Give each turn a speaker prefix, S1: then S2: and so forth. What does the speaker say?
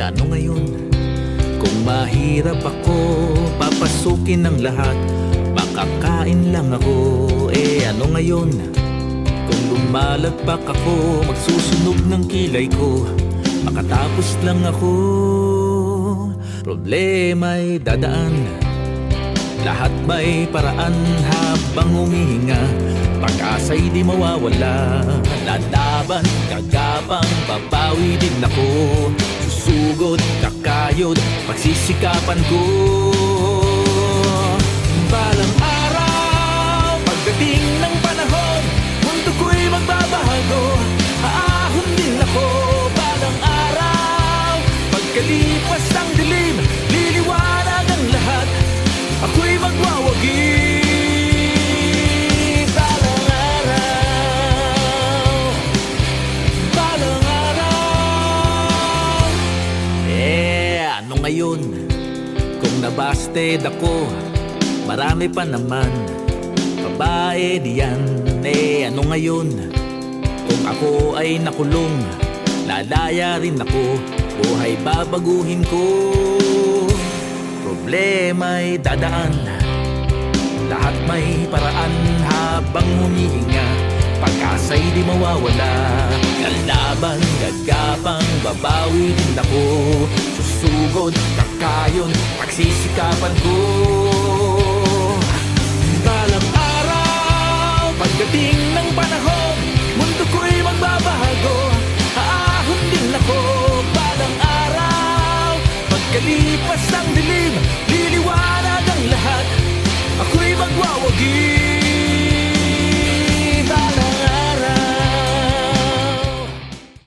S1: ano ngayon? Kung mahirap ako, papasukin ng lahat. Makakain lang ako, ano ngayon? Kung lumalagpak ako, magsusunog ng kilay ko. Makatapos lang ako, problema'y dadaan. Lahat may paraan habang humihinga. Pag-asa'y di mawawala. Lalaban, gagapang, babawi din ako. Susugod, kakayod, pagsisikapan ko. Balang araw, pagdating ng panahon, mundo ko'y magbabago. Aahon din ako. Balang araw, pagkalipas ng dilim, liliwanag ang lahat. Ako'y magwawagi. Balang araw, balang araw. Ano ngayon? Kung nabasted ako, marami pa naman babae diyan. Ano ngayon? Kung ako ay nakulong, lalaya rin ako. Buhay babaguhin ko. Problema'y dadaan. Lahat may paraan habang humihinga. Pag-asa'y di mawawala. Kalaban, gagapang, babawi din ako. Susugod, kakayon, pagsisikapan ko. Balang araw, pagdating ng panahon, mundo ko'y magbabago. Aahon din ako. Balang araw, pagkalipas ng dilim, liliwanag ang lahat.